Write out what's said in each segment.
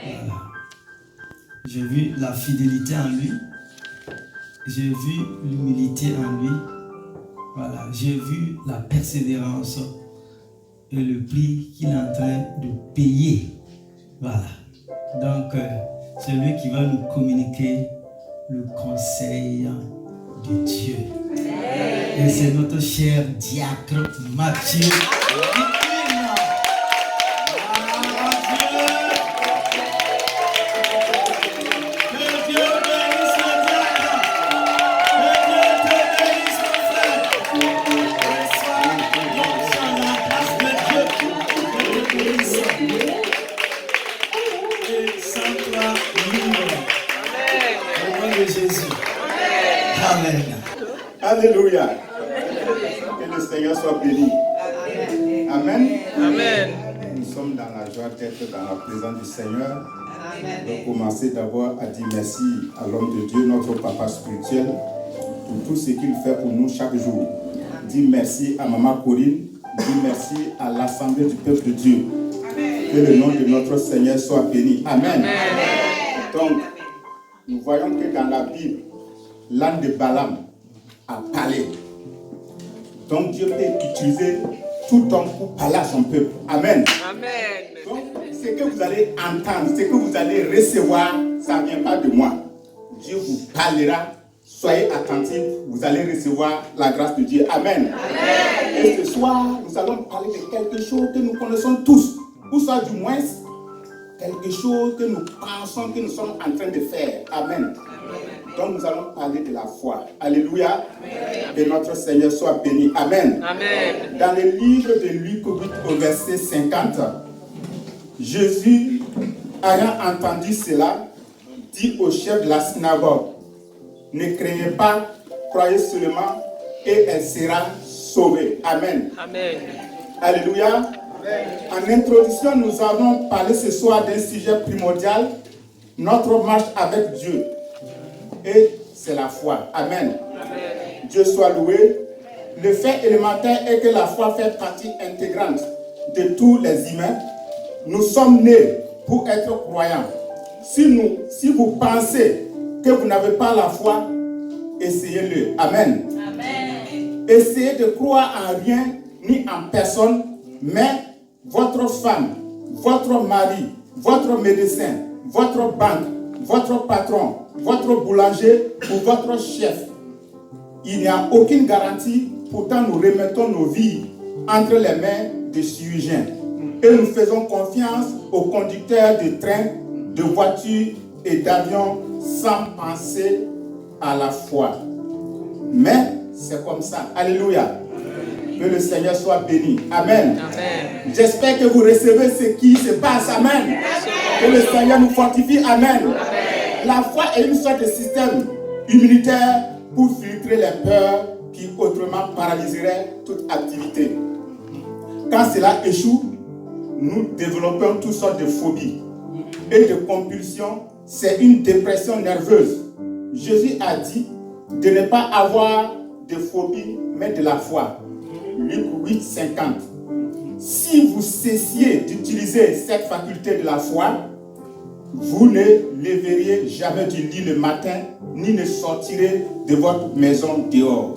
Voilà. J'ai vu la fidélité en lui. J'ai vu l'humilité en lui. Voilà. J'ai vu la persévérance et le prix qu'il est en train de payer. Voilà. Donc, c'est lui qui va nous communiquer le conseil de Dieu. Et c'est notre cher diacre Mathieu. Alléluia. Que le Seigneur soit béni. Amen. Amen. Nous sommes dans la joie d'être dans la présence du Seigneur. Je vais commencer d'abord à dire merci à l'homme de Dieu, notre papa spirituel, pour tout ce qu'il fait pour nous chaque jour. Dis merci à maman Corinne. Dis merci à l'assemblée du peuple de Dieu. Que le nom de notre Seigneur soit béni. Amen. Amen. Donc, nous voyons que dans la Bible, l'âne de Balaam a parlé. Donc Dieu peut utiliser tout homme pour parler à son peuple. Amen. Amen. Donc ce que vous allez entendre, ce que vous allez recevoir, ça ne vient pas de moi. Dieu vous parlera. Soyez attentifs, vous allez recevoir la grâce de Dieu. Amen. Amen. Et ce soir, nous allons parler de quelque chose que nous connaissons tous, ou soit du moins quelque chose que nous pensons que nous sommes en train de faire. Amen. Donc nous allons parler de la foi. Alléluia. Amen. Que notre Seigneur soit béni. Amen. Amen. Dans le livre de Luc 8 au verset 50, Jésus, ayant entendu cela, dit au chef de la synagogue, ne craignez pas, croyez seulement et elle sera sauvée. Amen. Amen. Alléluia. Amen. En introduction, nous avons parlé ce soir d'un sujet primordial, notre marche avec Dieu. Et c'est la foi. Amen. Amen. Dieu soit loué. Le fait élémentaire est que la foi fait partie intégrante de tous les humains. Nous sommes nés pour être croyants. Si vous pensez que vous n'avez pas la foi, essayez-le. Amen. Amen. Essayez de croire en rien ni en personne, mais votre femme, votre mari, votre médecin, votre banque, votre patron, votre boulanger ou votre chef. Il n'y a aucune garantie, pourtant nous remettons nos vies entre les mains des chirurgiens. Et nous faisons confiance aux conducteurs de train, de voitures et d'avions sans penser à la foi. Mais c'est comme ça. Alléluia. Que le Seigneur soit béni. Amen. Amen. J'espère que vous recevez ce qui se passe. Amen. Amen. Que le Seigneur nous fortifie. Amen. Amen. La foi est une sorte de système immunitaire pour filtrer les peurs qui autrement paralyseraient toute activité. Quand cela échoue, nous développons toutes sortes de phobies et de compulsions. C'est une dépression nerveuse. Jésus a dit de ne pas avoir de phobie, mais de la foi. Luc 8, 50. Si vous cessiez d'utiliser cette faculté de la foi, vous ne lèveriez jamais du lit le matin, ni ne sortirez de votre maison dehors.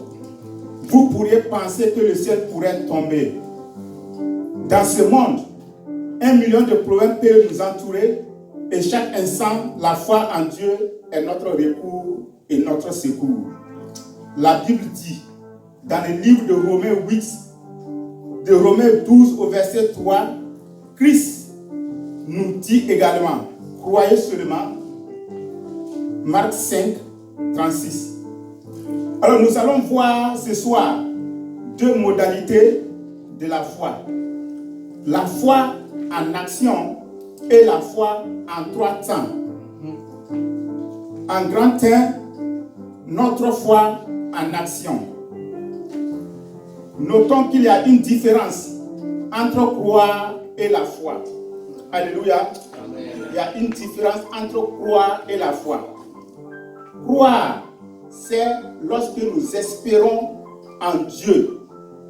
Vous pourriez penser que le ciel pourrait tomber. Dans ce monde, 1 million de problèmes peuvent nous entourer et chaque instant, la foi en Dieu est notre recours et notre secours. La Bible dit, dans le livre de Romains 8, de Romains 12 au verset 3, Christ nous dit également, croyez seulement. Marc 5, 36. Alors nous allons voir ce soir deux modalités de la foi. La foi en action et la foi en trois temps. En grand temps, notre foi en action. Notons qu'il y a une différence entre croire et la foi. Alléluia. Amen. Il y a une différence entre croire et la foi. Croire, c'est lorsque nous espérons en Dieu.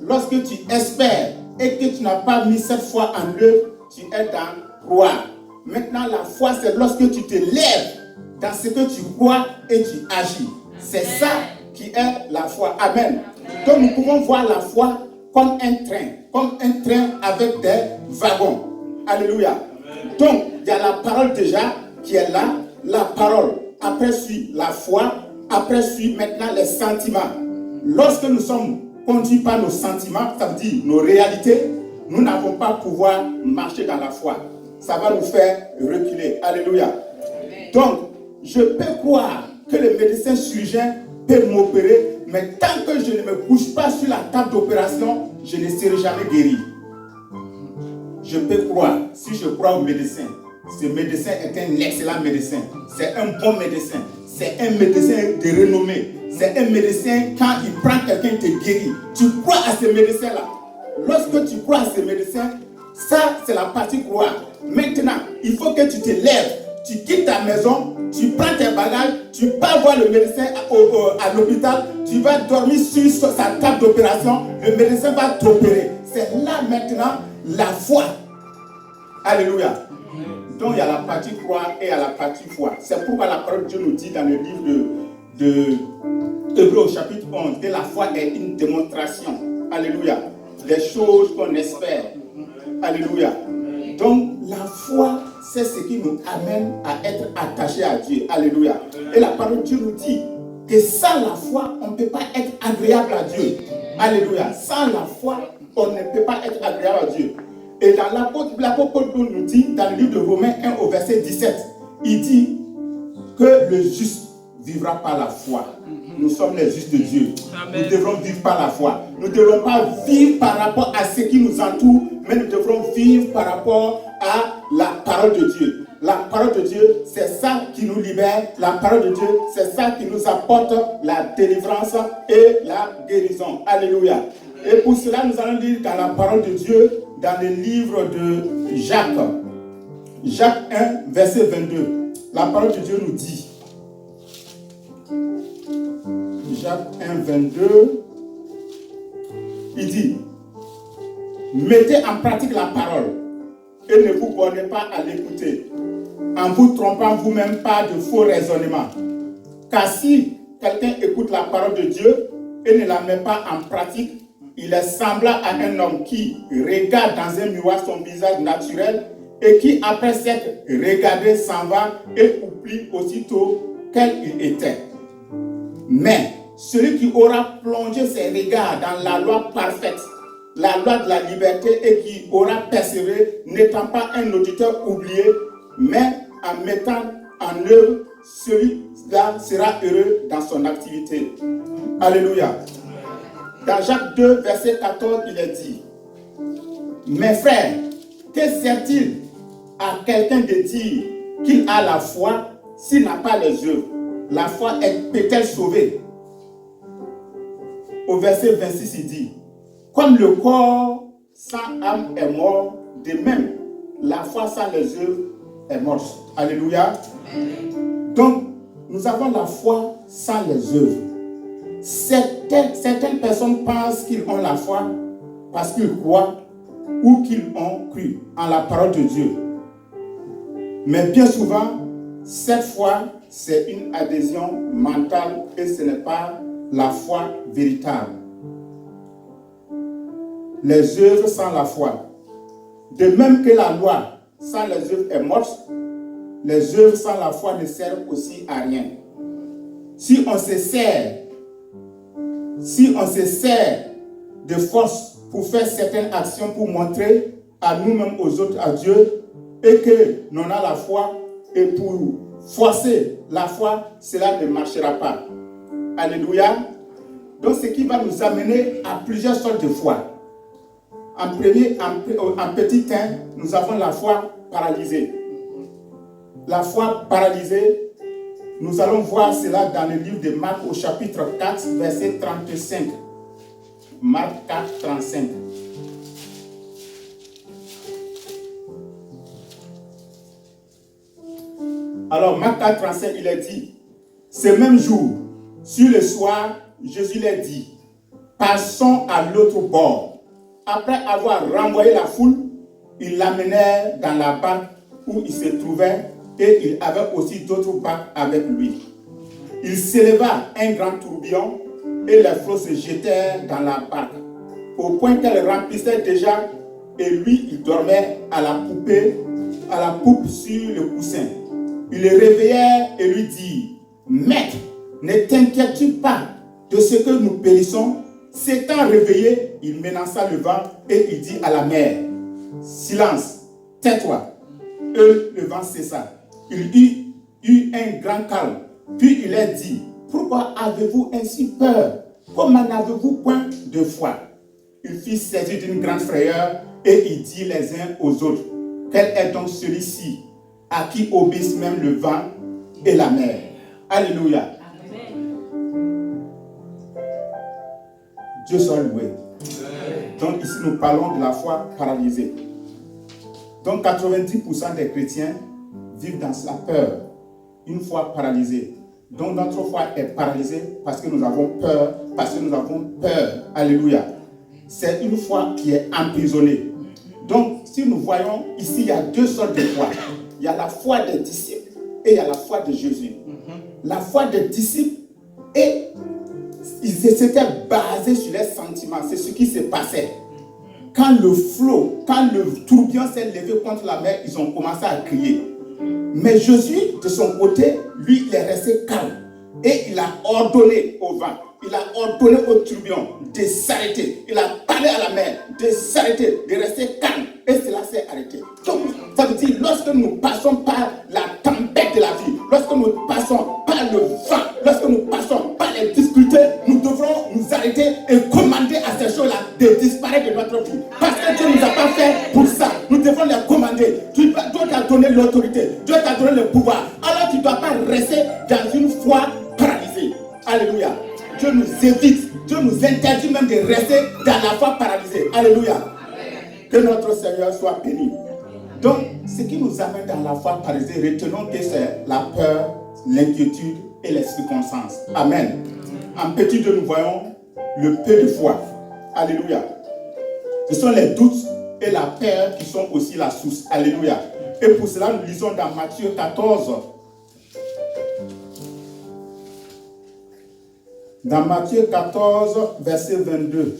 Lorsque tu espères et que tu n'as pas mis cette foi en œuvre, tu es dans croire. Maintenant, la foi, c'est lorsque tu te lèves dans ce que tu crois et tu agis. C'est ça qui est la foi. Amen. Donc, nous pouvons voir la foi comme un train avec des wagons. Alléluia. Donc, il y a la parole déjà qui est là, la parole. Après suit la foi, après suit maintenant les sentiments. Lorsque nous sommes conduits par nos sentiments, ça veut dire nos réalités, nous n'avons pas pouvoir marcher dans la foi. Ça va nous faire reculer. Alléluia. Donc, je peux croire que le médecin chirurgien peut m'opérer, mais tant que je ne me couche pas sur la table d'opération, je ne serai jamais guéri. Je peux croire, si je crois au médecin, ce médecin est un excellent médecin, c'est un bon médecin, c'est un médecin de renommée, c'est un médecin, quand il prend quelqu'un, il te guérit. Tu crois à ce médecin-là. Lorsque tu crois à ce médecin, ça c'est la partie croire. Maintenant, il faut que tu te lèves, tu quittes ta maison, tu prends tes bagages, tu pars voir le médecin à l'hôpital, tu vas dormir sur sa table d'opération, le médecin va t'opérer. C'est là maintenant la foi. Alléluia. Donc il y a la partie croire et il y a la partie foi. C'est pourquoi la parole de Dieu nous dit dans le livre de Hébreux au chapitre 11 que la foi est une démonstration. Alléluia. Des choses qu'on espère. Alléluia. Donc la foi, c'est ce qui nous amène à être attachés à Dieu. Alléluia. Et la parole de Dieu nous dit que sans la foi, on ne peut pas être agréable à Dieu. Alléluia. Sans la foi, on ne peut pas être agréable à Dieu. Et dans l'apôtre Paul nous dit, dans le livre de Romains 1 au verset 17, il dit que le juste vivra par la foi. Nous sommes les justes de Dieu. Amen. Nous devrons vivre par la foi. Nous ne devrons pas vivre par rapport à ce qui nous entoure, mais nous devrons vivre par rapport à la parole de Dieu. La parole de Dieu, c'est ça qui nous libère. La parole de Dieu, c'est ça qui nous apporte la délivrance et la guérison. Alléluia. Et pour cela, nous allons lire dans la parole de Dieu, dans le livre de Jacques. Jacques 1, verset 22. La parole de Dieu nous dit. Jacques 1, 22. Il dit, mettez en pratique la parole et ne vous bornez pas à l'écouter, en vous trompant vous-même par de faux raisonnements. Car si quelqu'un écoute la parole de Dieu et ne la met pas en pratique, il est semblable à un homme qui regarde dans un miroir son visage naturel et qui, après s'être regardé, s'en va et oublie aussitôt quel il était. Mais celui qui aura plongé ses regards dans la loi parfaite, la loi de la liberté, et qui aura persévéré, n'étant pas un auditeur oublié, mais en mettant en œuvre, celui-là sera heureux dans son activité. Alléluia. Dans Jacques 2, verset 14, il est dit, mes frères, que sert-il à quelqu'un de dire qu'il a la foi s'il n'a pas les œuvres? La foi peut-elle sauver? Au verset 26, il dit, comme le corps sans âme est mort, de même, la foi sans les œuvres est morte. Alléluia. Donc, nous avons la foi sans les œuvres. Certaines personnes pensent qu'ils ont la foi parce qu'ils croient ou qu'ils ont cru en la parole de Dieu. Mais bien souvent, cette foi, c'est une adhésion mentale et ce n'est pas la foi véritable. Les œuvres sans la foi. De même que la loi sans les œuvres est morte, les œuvres sans la foi ne servent aussi à rien. Si on se sert de force pour faire certaines actions, pour montrer à nous-mêmes, aux autres, à Dieu, et que l'on a la foi, et pour forcer la foi, cela ne marchera pas. Alléluia. Donc ce qui va nous amener à plusieurs sortes de foi. En petit 1, nous avons la foi paralysée. La foi paralysée, nous allons voir cela dans le livre de Marc au chapitre 4, verset 35. Marc 4, 35. Alors, Marc 4, 35, il est dit, ce même jour, sur le soir, Jésus leur dit, passons à l'autre bord. Après avoir renvoyé la foule, ils l'amenèrent dans la barque où il se trouvait et il avait aussi d'autres barques avec lui. Il s'éleva un grand tourbillon et les flots se jetèrent dans la barque, au point qu'elle remplissait déjà, et lui, il dormait à la poupe sur le coussin. Il le réveillait et lui dit: Maître, ne t'inquiètes-tu pas de ce que nous périssons? S'étant réveillé, il menaça le vent et il dit à la mer: Silence, tais-toi. Et le vent cessa. Il y eut un grand calme. Puis il leur dit: Pourquoi avez-vous ainsi peur? Comment n'avez-vous point de foi? Il fut saisi d'une grande frayeur et il dit les uns aux autres: Quel est donc celui-ci à qui obéissent même le vent et la mer? Alléluia. Dieu soit loué. Donc ici nous parlons de la foi paralysée. Donc 90% des chrétiens vivent dans la peur, une foi paralysée. Donc notre foi est paralysée parce que nous avons peur, Alléluia. C'est une foi qui est emprisonnée. Donc si nous voyons ici, il y a deux sortes de foi. Il y a la foi des disciples et il y a la foi de Jésus. La foi des disciples, et ils s'étaient basés sur les sentiments. C'est ce qui se passait. Quand le flot, quand le tourbillon s'est levé contre la mer, ils ont commencé à crier. Mais Jésus, de son côté, lui, il est resté calme. Et il a ordonné au vent, il a ordonné au tourbillon de s'arrêter. Il a parlé à la mer de s'arrêter, de rester calme. Et cela s'est arrêté. Donc, ça veut dire, lorsque nous passons par la tempête de la vie, lorsque nous passons par le vent, lorsque nous passons par les difficultés, nous devrons nous arrêter et commander à ces choses-là de disparaître de notre vie. Parce que Dieu ne nous a pas fait pour ça. Nous devons les commander. Dieu t'a donné l'autorité. Dieu t'a donné le pouvoir. Alors tu ne dois pas rester dans une foi paralysée. Alléluia. Dieu nous évite. Dieu nous interdit même de rester dans la foi paralysée. Alléluia. Que notre Seigneur soit béni. Donc, ce qui nous amène dans la foi paralysée, retenons que c'est la peur, l'inquiétude et les circonstances. Amen. En petit 2, nous voyons le peu de foi. Alléluia. Ce sont les doutes et la peur qui sont aussi la source. Alléluia. Et pour cela, nous lisons dans Matthieu 14. Dans Matthieu 14, verset 22.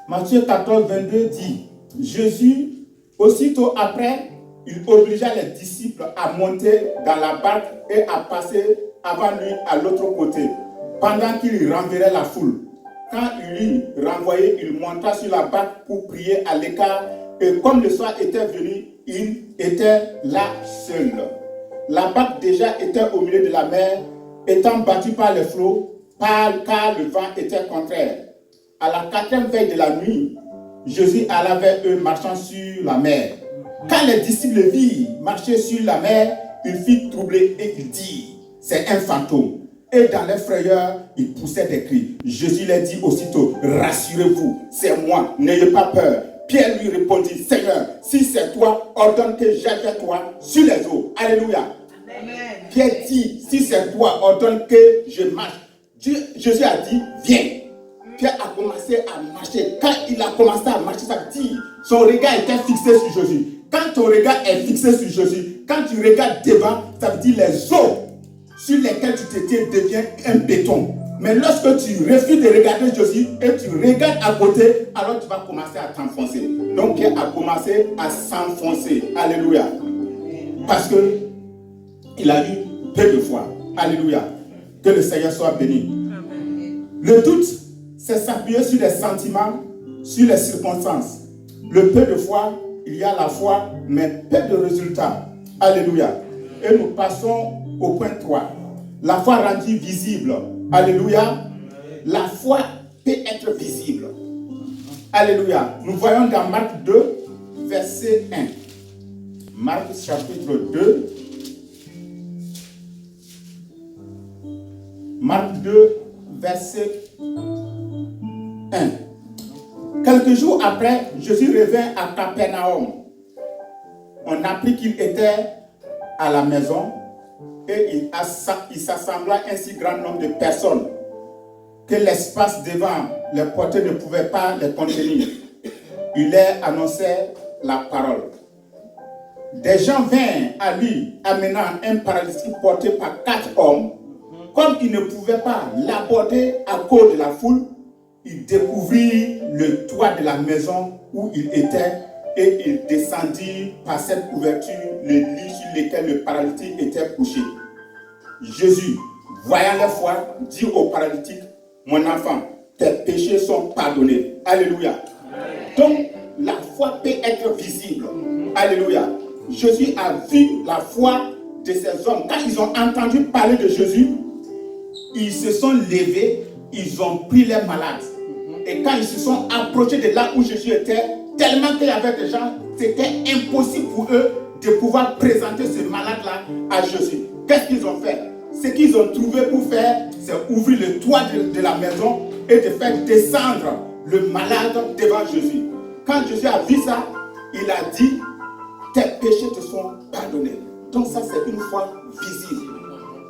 Matthieu 14, 22 dit: Jésus, aussitôt après, il obligea les disciples à monter dans la barque et à passer avant lui à l'autre côté, pendant qu'il renverrait la foule. Quand il eut renvoyé, il monta sur la barque pour prier à l'écart, et comme le soir était venu, il était là seul. La barque déjà était au milieu de la mer, étant battue par les flots, car le vent était contraire. À la 4e veille de la nuit, Jésus alla vers eux marchant sur la mer. Quand les disciples le virent marcher sur la mer, ils furent troublés et ils dirent: C'est un fantôme. Et dans les frayeurs, ils poussaient des cris. Jésus leur dit aussitôt: Rassurez-vous, c'est moi, n'ayez pas peur. Pierre lui répondit: Seigneur, si c'est toi, ordonne que j'aille vers toi sur les eaux. Alléluia. Amen. Pierre dit: Si c'est toi, ordonne que je marche. Jésus a dit: Viens. Pierre a commencé à marcher. Quand il a commencé à marcher, ça veut dire son regard était fixé sur Jésus. Quand ton regard est fixé sur Jésus, quand tu regardes devant, ça veut dire les eaux sur lesquelles tu te tiens deviennent un béton. Mais lorsque tu refuses de regarder Jésus et tu regardes à côté, alors tu vas commencer à t'enfoncer. Donc Pierre a commencé à s'enfoncer. Alléluia. Parce que il a eu peu de foi. Alléluia. Que le Seigneur soit béni. Le doute, c'est s'appuyer sur les sentiments, sur les circonstances. Le peu de foi, il y a la foi, mais peu de résultats. Alléluia. Et nous passons au point 3. La foi rendue visible. Alléluia. La foi peut être visible. Alléluia. Nous voyons dans Marc 2, verset 1. Marc chapitre 2. Marc 2, verset 1. Quelques jours après, Jésus revint à Capernaum. On apprit qu'il était à la maison et il s'assembla un si grand nombre de personnes que l'espace devant les portées ne pouvait pas les contenir. Il leur annonçait la parole. Des gens vinrent à lui amenant un paralytique porté par 4 hommes. Comme il ne pouvait pas l'aborder à cause de la foule, il découvrit le toit de la maison où il était et il descendit par cette ouverture le lit sur lequel le paralytique était couché. Jésus, voyant leur foi, dit au paralytique, mon enfant, tes péchés sont pardonnés. Alléluia. Donc, la foi peut être visible. Alléluia. Jésus a vu la foi de ces hommes. Quand ils ont entendu parler de Jésus, ils se sont levés, ils ont pris les malades. Et quand ils se sont approchés de là où Jésus était, tellement qu'il y avait des gens, c'était impossible pour eux de pouvoir présenter ce malade-là à Jésus. Qu'est-ce qu'ils ont fait? Ce qu'ils ont trouvé pour faire, c'est ouvrir le toit de la maison et de faire descendre le malade devant Jésus. Quand Jésus a vu ça, il a dit, tes péchés te sont pardonnés. Donc ça, c'est une foi visible.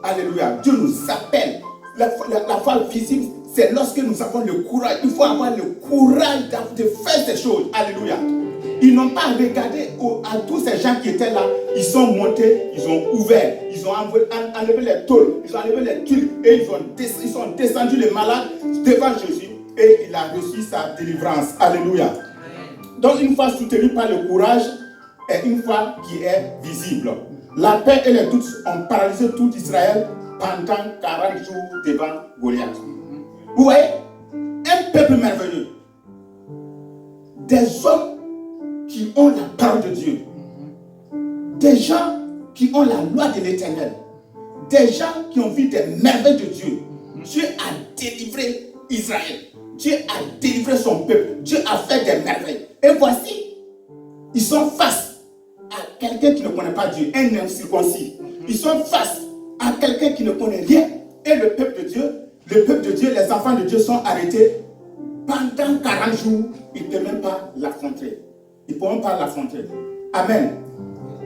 Alléluia. Dieu nous appelle. La foi visible, c'est lorsque nous avons le courage. Il faut avoir le courage de faire ces choses. Alléluia. Ils n'ont pas regardé à tous ces gens qui étaient là. Ils sont montés, ils ont ouvert, ils ont enlevé les tôles, ils ont enlevé les tuiles et ils sont descendus les malades devant Jésus et il a reçu sa délivrance. Alléluia. Donc une foi soutenue par le courage est une foi qui est visible. La paix et les doutes ont paralysé tout Israël pendant 40 jours devant Goliath. Vous voyez, un peuple merveilleux. Des hommes qui ont la parole de Dieu. Des gens qui ont la loi de l'Éternel. Des gens qui ont vu des merveilles de Dieu. Dieu a délivré Israël. Dieu a délivré son peuple. Dieu a fait des merveilles. Et voici, ils sont face à quelqu'un qui ne connaît pas Dieu, un incirconcis. Ils sont face à quelqu'un qui ne connaît rien. Et le peuple de Dieu, les enfants de Dieu sont arrêtés pendant 40 jours. Ils ne peuvent même pas l'affronter. Ils ne peuvent même pas l'affronter. Amen.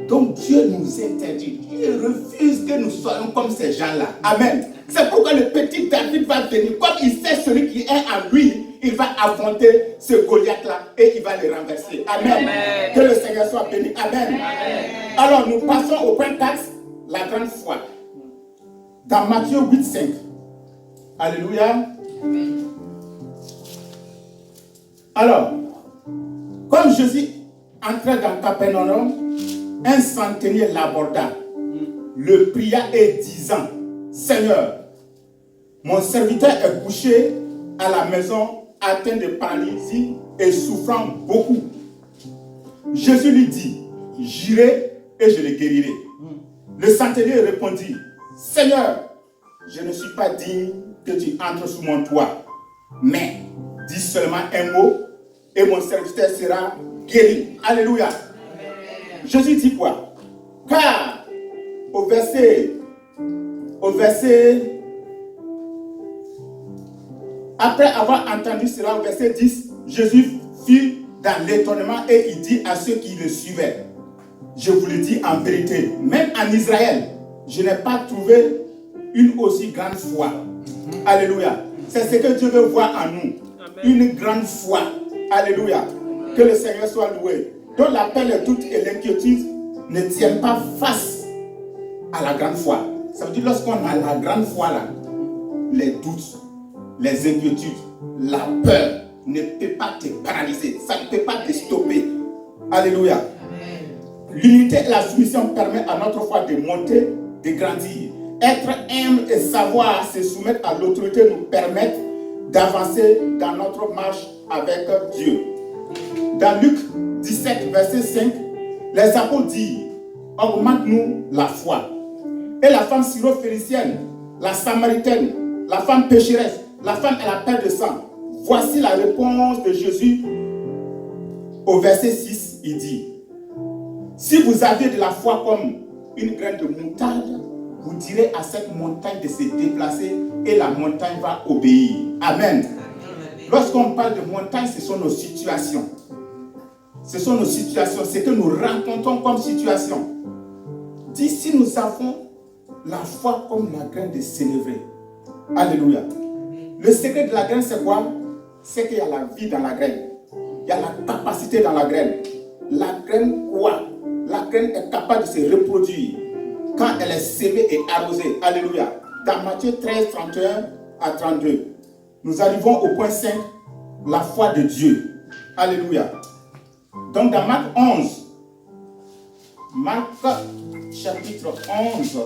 Donc Dieu nous interdit. Dieu refuse que nous soyons comme ces gens-là. Amen. C'est pourquoi le petit David va venir. Comme il sait celui qui est en lui, il va affronter ce Goliath-là et il va le renverser. Amen. Amen. Que le Seigneur soit béni. Amen. Amen. Alors nous passons au point 4, la grande foi. Dans Matthieu 8, 5. Alléluia. Alors, comme Jésus entrait dans Capernaum, un centenier l'aborda, le pria et disant, Seigneur, mon serviteur est couché à la maison, atteint de paralysie et souffrant beaucoup. Jésus lui dit, j'irai et je le guérirai. Le centenier répondit, Seigneur, je ne suis pas digne que tu entres sous mon toit, mais dis seulement un mot et mon serviteur sera guéri. Alléluia. Amen. Jésus dit quoi? Car au verset, après avoir entendu cela, au verset 10, Jésus fut dans l'étonnement et il dit à ceux qui le suivaient, je vous le dis en vérité, même en Israël, je n'ai pas trouvé une aussi grande foi. Alléluia. C'est ce que Dieu veut voir en nous. Amen. Une grande foi. Alléluia. Amen. Que le Seigneur soit loué. Donc la peine, le doute et l'inquiétude ne tiennent pas face à la grande foi. Ça veut dire lorsqu'on a la grande foi là, les doutes, les inquiétudes, la peur ne peut pas te paralyser. Ça ne peut pas te stopper. Alléluia. Amen. L'unité et la soumission permettent à notre foi de monter, de grandir. Être humble et savoir se soumettre à l'autorité nous permettent d'avancer dans notre marche avec Dieu. Dans Luc 17, verset 5, les apôtres disent, augmente-nous la foi. Et la femme syro-phénicienne, la samaritaine, la femme pécheresse, la femme à la perte de sang. Voici la réponse de Jésus au verset 6, il dit, si vous avez de la foi comme une graine de moutarde, vous direz à cette montagne de se déplacer et la montagne va obéir. Amen. Lorsqu'on parle de montagne, ce sont nos situations. Ce sont nos situations, ce que nous rencontrons comme situation. Si nous avons la foi comme la graine de sénévé. Alléluia. Le secret de la graine, c'est quoi? C'est qu'il y a la vie dans la graine. Il y a la capacité dans la graine. La graine quoi? La graine est capable de se reproduire quand elle est sémée et arrosée. Alléluia. Dans Matthieu 13, 31 à 32, nous arrivons au point 5, la foi de Dieu. Alléluia. Donc dans Marc 11, Marc chapitre 11,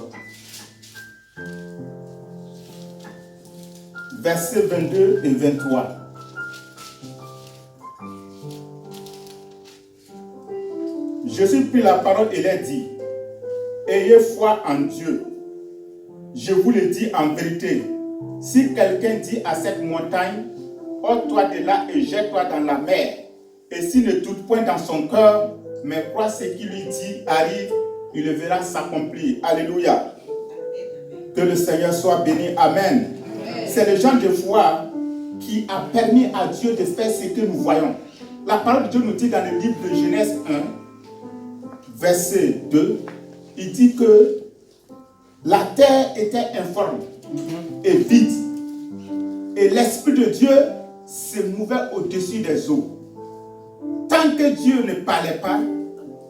versets 22 et 23. Jésus prit la parole et leur dit, ayez foi en Dieu. Je vous le dis en vérité, si quelqu'un dit à cette montagne, ôte-toi de là et jette-toi dans la mer, et s'il ne doute point dans son cœur, mais croit ce qu'il lui dit arrive, il le verra s'accomplir. Alléluia. Que le Seigneur soit béni. Amen. C'est le genre de foi qui a permis à Dieu de faire ce que nous voyons. La parole de Dieu nous dit dans le livre de Genèse 1, verset 2, il dit que la terre était informe et vide. Et l'Esprit de Dieu se mouvait au-dessus des eaux. Tant que Dieu ne parlait pas,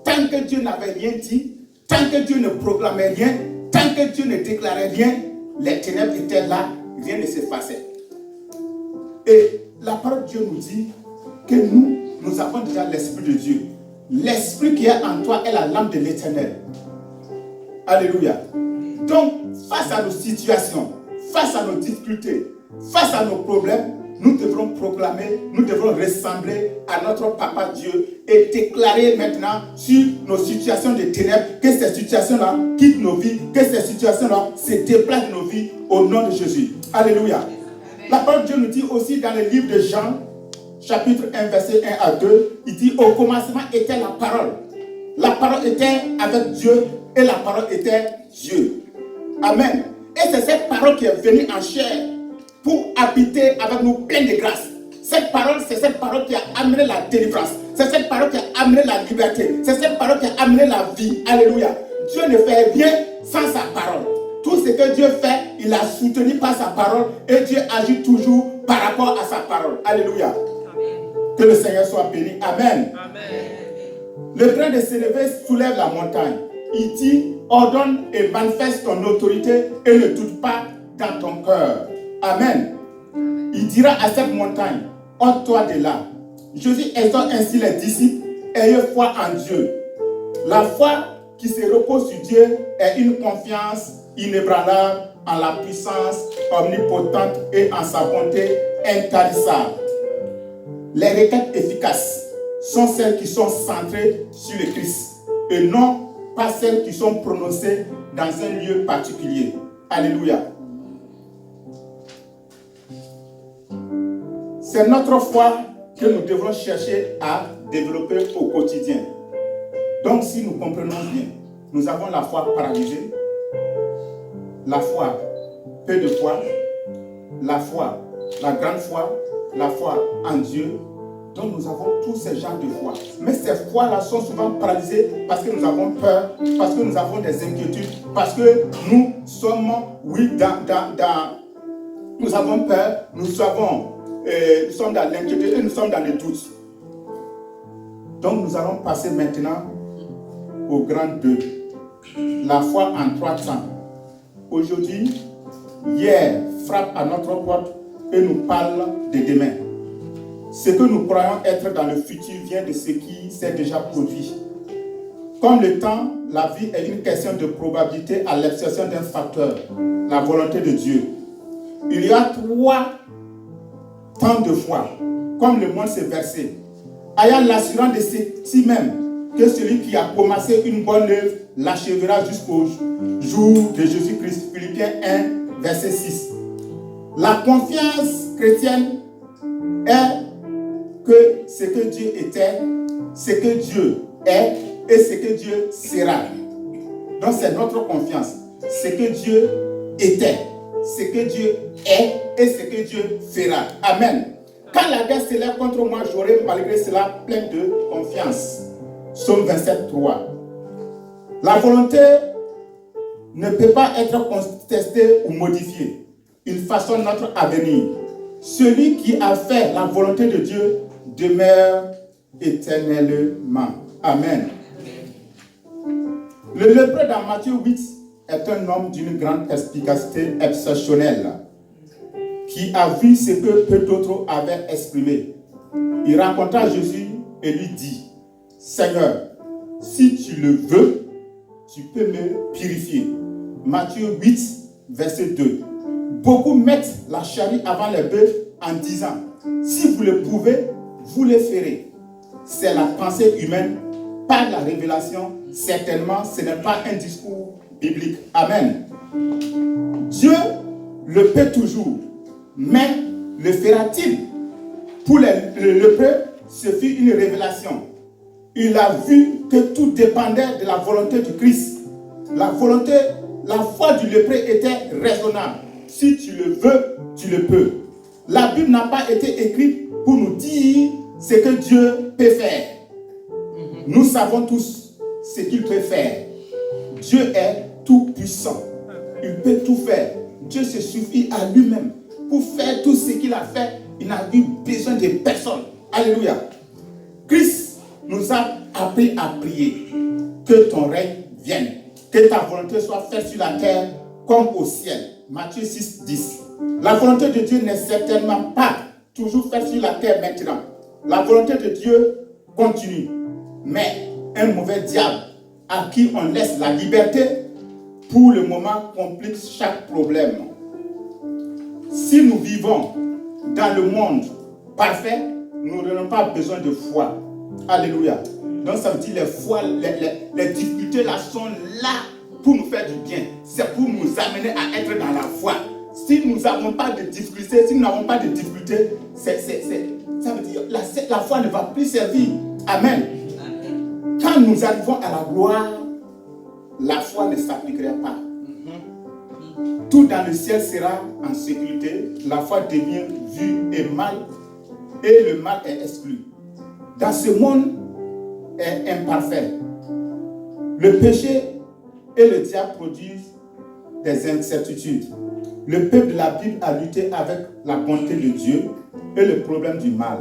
tant que Dieu n'avait rien dit, tant que Dieu ne proclamait rien, tant que Dieu ne déclarait rien, les ténèbres étaient là, rien ne s'effaçait. Et la parole de Dieu nous dit que nous avons déjà l'Esprit de Dieu. L'Esprit qui est en toi est la lampe de l'Éternel. Alléluia. Donc, face à nos situations, face à nos difficultés, face à nos problèmes, nous devrons proclamer, nous devrons ressembler à notre Papa Dieu et déclarer maintenant sur nos situations de ténèbres que ces situations-là quittent nos vies, que ces situations-là se déplacent de nos vies au nom de Jésus. Alléluia. La parole de Dieu nous dit aussi dans le livre de Jean, chapitre 1, verset 1 à 2, il dit, au commencement était la parole. La parole était avec Dieu et la parole était Dieu. Amen. Et c'est cette parole qui est venue en chair pour habiter avec nous plein de grâce. Cette parole, c'est cette parole qui a amené la délivrance. C'est cette parole qui a amené la liberté. C'est cette parole qui a amené la vie. Alléluia. Dieu ne fait rien sans sa parole. Tout ce que Dieu fait, il a soutenu par sa parole et Dieu agit toujours par rapport à sa parole. Alléluia. Amen. Que le Seigneur soit béni. Amen. Amen. Le grain de sénévé soulève la montagne. Il dit, ordonne et manifeste ton autorité et ne doute pas dans ton cœur. Amen. Il dira à cette montagne, ôte-toi de là. Jésus exhorte ainsi les disciples, ayez foi en Dieu. La foi qui se repose sur Dieu est une confiance inébranlable en la puissance omnipotente et en sa bonté intarissable. Les requêtes efficaces sont celles qui sont centrées sur le Christ et non pas celles qui sont prononcées dans un lieu particulier. Alléluia. C'est notre foi que nous devons chercher à développer au quotidien. Donc si nous comprenons bien, nous avons la foi paralysée, la foi peu de foi, la foi, la grande foi, la foi en Dieu. Donc nous avons tous ces genres de foi. Mais ces foi-là sont souvent paralysées parce que nous avons peur, parce que nous avons des inquiétudes, parce que nous sommes, oui, nous avons peur, nous sommes dans l'inquiétude et nous sommes dans le doute. Donc nous allons passer maintenant au grand 2. La foi en 3 temps. Aujourd'hui, hier frappe à notre porte et nous parle de demain. Ce que nous croyons être dans le futur vient de ce qui s'est déjà produit. Comme le temps, la vie est une question de probabilité à l'exception d'un facteur, la volonté de Dieu. Il y a 3 temps de foi, comme le monde s'est versé, ayant l'assurance de ceci même que celui qui a commencé une bonne œuvre l'achèvera jusqu'au jour de Jésus-Christ. Philippiens 1, verset 6. La confiance chrétienne est que ce que Dieu était, ce que Dieu est et ce que Dieu sera. Donc c'est notre confiance. Ce que Dieu était, ce que Dieu est et ce que Dieu fera. Amen. Quand la guerre s'élève contre moi, j'aurai malgré cela plein de confiance. Psaume 27, 3. La volonté ne peut pas être contesté ou modifié. Il façonne notre avenir. Celui qui a fait la volonté de Dieu demeure éternellement. Amen. Le lépreux dans Matthieu 8 est un homme d'une grande perspicacité exceptionnelle qui a vu ce que peu d'autres avaient exprimé. Il rencontra Jésus et lui dit, « Seigneur, si tu le veux, tu peux me purifier. » Matthieu 8, verset 2. Beaucoup mettent la charrue avant les bœufs en disant, « Si vous le pouvez, vous le ferez. » C'est la pensée humaine par la révélation. Certainement, ce n'est pas un discours biblique. Amen. Dieu le peut toujours, mais le fera-t-il? Pour le lépreux, ce fut une révélation. Il a vu que tout dépendait de la volonté du Christ. La foi du lépreux était raisonnable. Si tu le veux, tu le peux. La Bible n'a pas été écrite pour nous dire ce que Dieu peut faire. Nous savons tous ce qu'il peut faire. Dieu est tout puissant. Il peut tout faire. Dieu se suffit à lui-même. Pour faire tout ce qu'il a fait, il n'a eu besoin de personne. Alléluia. Christ nous a appris à prier. Que ton règne vienne. Que ta volonté soit faite sur la terre comme au ciel. Matthieu 6, 10. La volonté de Dieu n'est certainement pas toujours faite sur la terre maintenant. La volonté de Dieu continue. Mais un mauvais diable à qui on laisse la liberté, pour le moment, complique chaque problème. Si nous vivons dans le monde parfait, nous n'aurons pas besoin de foi. Alléluia. Donc ça veut dire les difficultés là sont là pour nous faire du bien. C'est pour nous amener à être dans la foi. Si nous n'avons pas de difficultés, ça veut dire la foi ne va plus servir. Amen. Quand nous arrivons à la gloire, la foi ne s'appliquera pas. Tout dans le ciel sera en sécurité. La foi devient vue et mal, et le mal est exclu. Dans ce monde est imparfait. Le péché et le diable produisent des incertitudes. Le peuple de la Bible a lutté avec la bonté de Dieu et le problème du mal.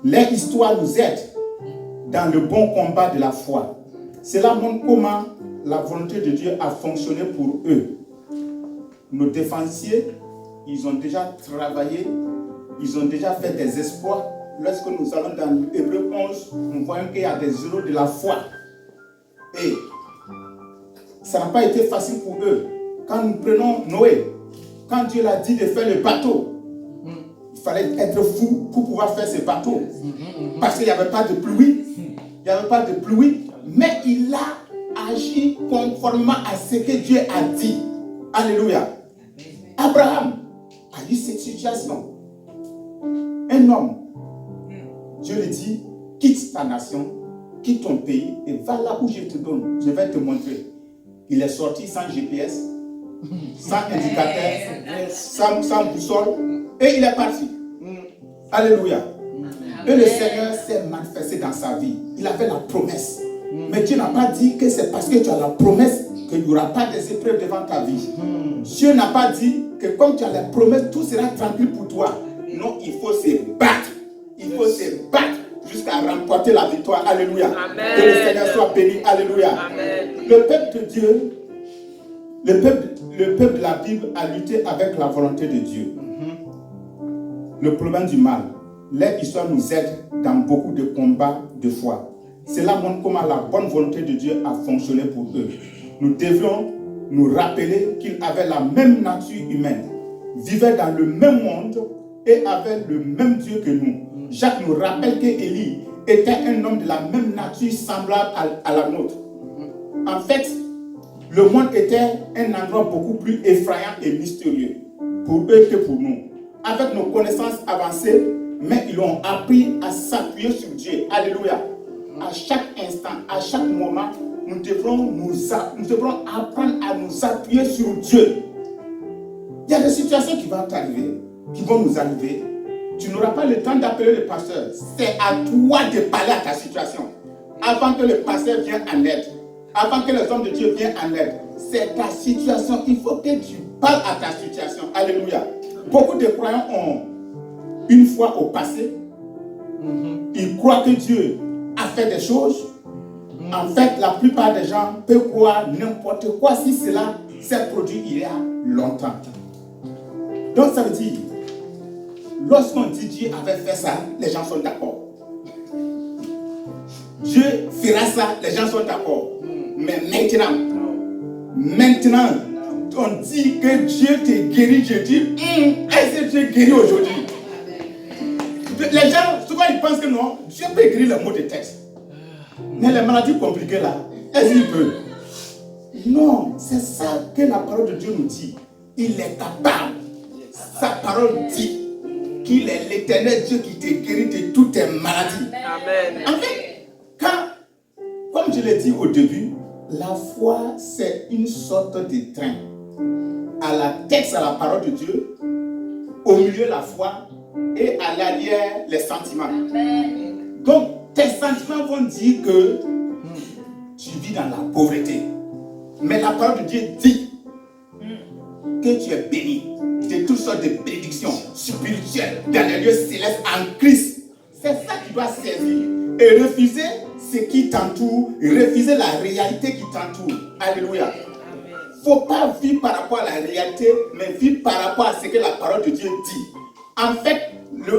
Les histoires nous aident dans le bon combat de la foi. Cela montre comment la volonté de Dieu a fonctionné pour eux. Nos défensiers, ils ont déjà travaillé, ils ont déjà fait des exploits. Lorsque nous allons dans Hébreux 11, nous voyons qu'il y a des héros de la foi. Et ça n'a pas été facile pour eux. Quand nous prenons Noé, quand Dieu l'a dit de faire le bateau, il fallait être fou pour pouvoir faire ce bateau. Parce qu'il n'y avait pas de pluie. Il n'y avait pas de pluie. Mais il a agi conformément à ce que Dieu a dit. Alléluia. Abraham a eu cette situation. Un homme, Dieu lui dit, quitte ta nation, quitte ton pays et va là où je te donne. Je vais te montrer. Il est sorti sans GPS, sans indicateur, sans boussole, et il est parti. Alléluia. Et le Seigneur s'est manifesté dans sa vie. Il avait la promesse. Mais Dieu n'a pas dit que c'est parce que tu as la promesse qu'il n'y aura pas des épreuves devant ta vie. Dieu n'a pas dit que comme tu as la promesse, tout sera tranquille pour toi. Non, il faut se battre. Il faut se battre jusqu'à remporter la victoire. Alléluia. Amen. Que le Seigneur soit béni. Alléluia. Amen. Le peuple de Dieu, le peuple de la Bible a lutté avec la volonté de Dieu. Le problème du mal. Les histoires nous aident dans beaucoup de combats de foi. Cela montre comment la bonne volonté de Dieu a fonctionné pour eux. Nous devions nous rappeler qu'ils avaient la même nature humaine, vivaient dans le même monde et avaient le même Dieu que nous. Jacques nous rappelle qu'Élie était un homme de la même nature semblable à la nôtre. En fait, le monde était un endroit beaucoup plus effrayant et mystérieux pour eux que pour nous. Avec nos connaissances avancées, mais ils ont appris à s'appuyer sur Dieu. Alléluia. À chaque instant, à chaque moment, nous devrons apprendre à nous appuyer sur Dieu. Il y a des situations qui vont t'arriver, qui vont nous arriver. Tu n'auras pas le temps d'appeler le pasteur. C'est à toi de parler à ta situation. Avant que le pasteur vienne en aide. Avant que les hommes de Dieu viennent en aide. c'est ta situation. Il faut que tu parles à ta situation. Alléluia. Beaucoup de croyants ont une foi au passé. Ils croient que Dieu a fait des choses. En fait, la plupart des gens peuvent croire n'importe quoi si cela s'est produit il y a longtemps. Donc ça veut dire, lorsqu'on dit Dieu avait fait ça, les gens sont d'accord. Dieu fera ça, les gens sont d'accord. Mais maintenant, on dit que Dieu te guérit, je dis, est-ce que Dieu guérit aujourd'hui? Les gens, souvent ils pensent que non, Dieu peut guérir le mot de texte. Mais les maladies compliquées là, est-ce qu'il peut? Non, c'est ça que la parole de Dieu nous dit. Il est capable. Sa parole dit qu'il est l'éternel Dieu qui te guérit de toutes tes maladies. Amen. En fait, comme je l'ai dit au début, la foi c'est une sorte de train. À la tête, c'est la parole de Dieu. Au milieu, la foi. Et à l'arrière, les sentiments. Amen. Donc, tes sentiments vont dire que tu vis dans la pauvreté. Mais la parole de Dieu dit que tu es béni de toutes sortes de bénédictions spirituelles dans les lieux célestes en Christ. C'est ça que tu dois saisir. Et refuser ce qui t'entoure, refuser la réalité qui t'entoure. Alléluia. Il ne faut pas vivre par rapport à la réalité, mais vivre par rapport à ce que la parole de Dieu dit. En fait,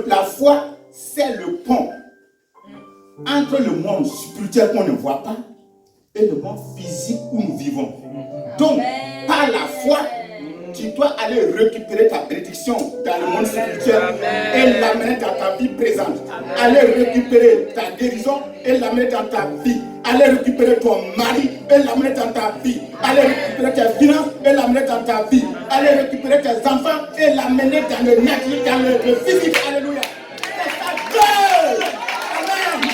la foi, c'est le pont entre le monde spirituel qu'on ne voit pas et le monde physique où nous vivons. Donc, par la foi, tu dois aller récupérer ta bénédiction dans le monde spirituel et l'amener dans ta vie présente. Aller récupérer ta guérison et l'amener dans ta vie. Aller récupérer ton mari et l'amener dans ta vie. Aller récupérer tes finances et l'amener dans ta vie. Aller récupérer tes enfants et l'amener dans le nature, dans le physique. Alléluia. C'est ça, Dieu. Amen.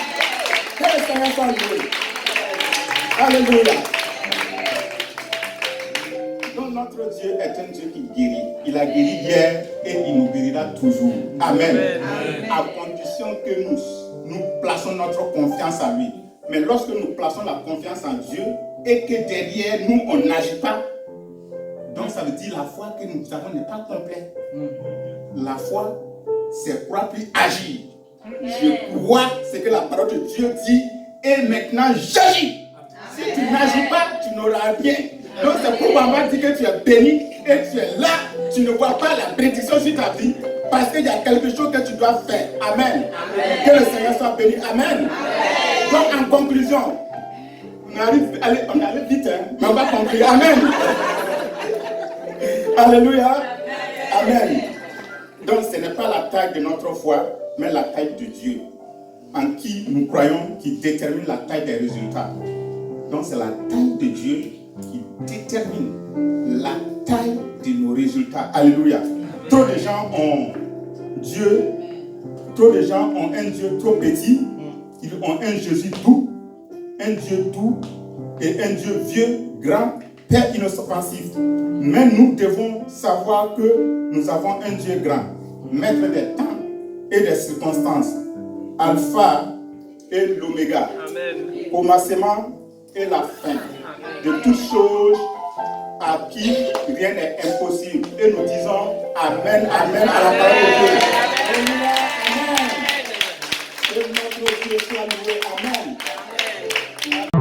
Que le Seigneur soit loué. Alléluia. Donc notre Dieu est un Dieu qui guérit. Il a guéri hier et il nous guérira toujours. Amen. Amen. À condition que nous plaçons notre confiance en lui. Mais lorsque nous plaçons la confiance en Dieu et que derrière nous on n'agit pas, donc ça veut dire la foi que nous avons n'est pas complète. La foi, c'est croire puis agir. Je crois ce que la parole de Dieu dit et maintenant j'agis. Si tu n'agis pas, tu n'auras rien. Donc c'est pourquoi on va dire que tu es béni et tu es là, tu ne vois pas la bénédiction sur ta vie parce qu'il y a quelque chose que tu dois faire. Amen. Amen. Que le Seigneur soit béni. Amen. Amen. Donc en conclusion, on arrive vite, hein, mais on va conclure. Amen. Alléluia. Amen. Donc ce n'est pas la taille de notre foi, mais la taille de Dieu, en qui nous croyons, qui détermine la taille des résultats. Donc c'est la taille de Dieu qui détermine la taille de nos résultats. Alléluia. Trop de gens ont Dieu, trop de gens ont un Dieu trop petit, ils ont un Jésus doux et un Dieu vieux, grand, Père inoffensif. Mais nous devons savoir que nous avons un Dieu grand, maître des temps et des circonstances, Alpha et l'Oméga, commencement et la fin de toutes choses à qui rien n'est impossible. Et nous disons Amen, Amen à la parole de Dieu. Amen. Et notre Dieu soit loué. Amen.